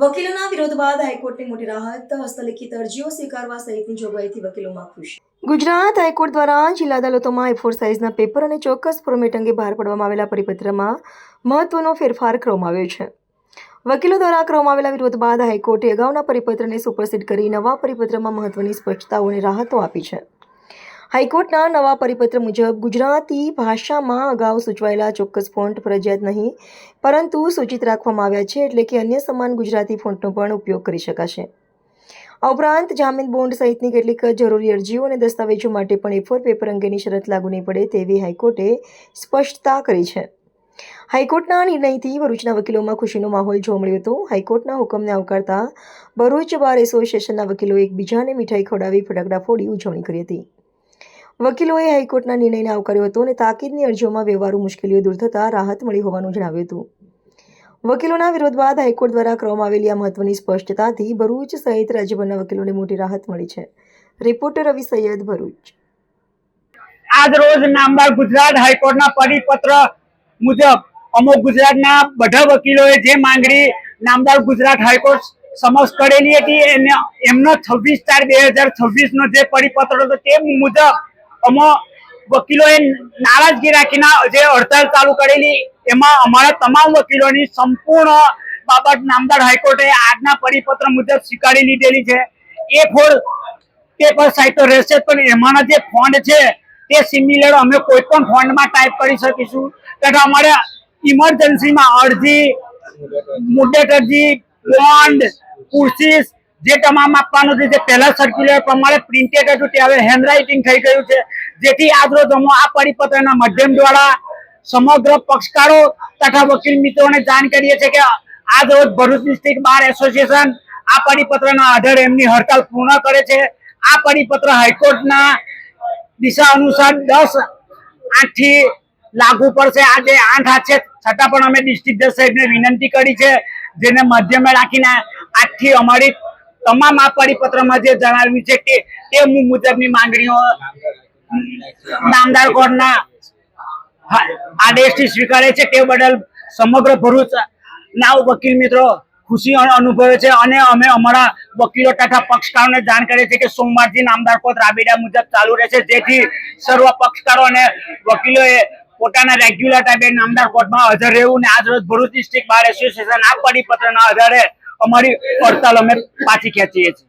વકીલોના વિરોધ બાદ હાઈકોર્ટની મોટી રાહત, હસ્તલિખિત અરજીઓ સ્વીકારવા સહિતની જોગવાઈથી વકીલોમાં ખુશી। ગુજરાત હાઈકોર્ટ દ્વારા જિલ્લા અદાલતોમાં A4 સાઇઝના પેપર અને ચોક્કસ ફોર્મેટ અંગે બહાર પાડવામાં આવેલા પરિપત્રમાં મહત્વનો ફેરફાર કરવામાં આવ્યો છે। વકીલો દ્વારા કરવામાં આવેલા વિરોધ બાદ હાઈકોર્ટે અગાઉના પરિપત્રને સુપરસીડ કરી નવા પરિપત્રમાં મહત્વની સ્પષ્ટતાઓ અને રાહતો આપી છે। હાઈકોર્ટના નવા પરિપત્ર મુજબ ગુજરાતી ભાષામાં અગાઉ સૂચવાયેલા ચોક્કસ ફોન્ટ ફરજિયાત નહીં, પરંતુ સૂચિત રાખવામાં આવ્યા છે, એટલે કે અન્ય સમાન ગુજરાતી ફોન્ટનો પણ ઉપયોગ કરી શકાશે। આ ઉપરાંત જામીન બોન્ડ સહિતની કેટલીક જરૂરી અરજીઓ અને દસ્તાવેજો માટે પણ A4 પેપર અંગેની શરત લાગુ નહીં પડે તેવી હાઈકોર્ટે સ્પષ્ટતા કરી છે। હાઈકોર્ટના નિર્ણયથી ભરૂચના વકીલોમાં ખુશીનો માહોલ જોવા મળ્યો હતો। હાઈકોર્ટના હુકમને આવકારતા ભરૂચ બાર એસોસિએશનના વકીલોએ એકબીજાને મીઠાઈ ખવડાવી ફટાકડા ફોડી ઉજવણી કરી હતી। વકીલોએ હાઈકોર્ટના નિર્ણયને આવકાર્યો હતો અને તાકીદની અરજીઓમાં વ્યવહારુ મુશ્કેલીઓ દૂર થતાં રાહત મળી હોવાનું જણાવ્યું હતું। વકીલોના વિરોધ બાદ હાઈકોર્ટ દ્વારા કરવામાં આવેલી આ મહત્વની સ્પષ્ટતાથી ભરૂચ સહિત રાજ્યભરના વકીલોને મોટી રાહત મળી છે। રિપોર્ટર રવિ સૈયદ, ભરૂચ। આજ રોજ નામદાર ગુજરાત હાઈકોર્ટના પરિપત્ર મુજબ અમુક ગુજરાતના બધા વકીલોએ જે માંગણી નામદાર ગુજરાત હાઈકોર્ટ સમક્ષ કરેલી હતી એમનો 26/4/2026 નો જે પરિપત્ર હતો તે મુજબ વકીલોએ નારાજગી રાખીને જે હડતાલ ચાલુ કરેલી, એમાં અમારા તમામ વકીલોની સંપૂર્ણ બાબત નામદાર હાઈકોર્ટે આજના પરિપત્ર મુજબ સ્વીકારી લીધેલી છે। A4 પેપર સાઇઝ તો રહેશે, પણ એમાંના જે ફોન્ટ છે તે સિમિલર અમે કોઈ પણ ફોન્ટમાં ટાઈપ કરી શકીશું તથા અમારે ઇમરજન્સીમાં અરજી, મુદ્દત અરજી, બોન્ડ, કુર્સીસ જે તમામ આપવાનું છે, જે પહેલા સર્ક્યુલર પ્રમાણે પ્રિન્ટેડ હતું તે હવે હેન્ડરાઇટિંગ થઈ ગયું છે, જેથી આજરોજ અમે આ પરિપત્રના માધ્યમ દ્વારા સમગ્ર પક્ષકારો તથા વકીલ મિત્રોને જાણ કરીએ છીએ કે આજરોજ ભરૂચ ડિસ્ટ્રિક્ટ બાર એસોસિએશન આ પરિપત્રના આધારે એમની હડતાલ પૂર્ણ કરે છે। આ પરિપત્ર હાઈકોર્ટના દિશા અનુસાર 10/8 થી લાગુ પડશે। આજે 8 છે, છતાં પણ અમે ડિસ્ટ્રિક્ટ જજ સાહેબને વિનંતી કરી છે, જેને માધ્યમે રાખીને આજથી અમારી તમામ આ પરિપત્રમાં જે જણાવ્યું છે કે તે મુજબની માંગણીઓ નામદાર કોર્ટના આદેશથી સ્વીકારે છે। તે બદલ સમગ્ર ભરૂચના વકીલ મિત્રો ખુશી અનુભવે છે અને અમે અમારા વકીલો તથા પક્ષકારોને જાણ કરીએ છીએ કે સોમવારથી નામદાર કોર્ટ રાબેતા મુજબ ચાલુ રહેશે, જેથી સર્વ પક્ષકારો અને વકીલોએ પોતાના રેગ્યુલર ટાઈમે નામદાર કોર્ટમાં હાજર રહેવું અને આજરોજ ભરૂચ ડિસ્ટ્રિક્ટ બાર એસોસિએશન આ પરિપત્રના આધારે અમારી હડતાલ અમે પાછી ખેંચીએ છીએ।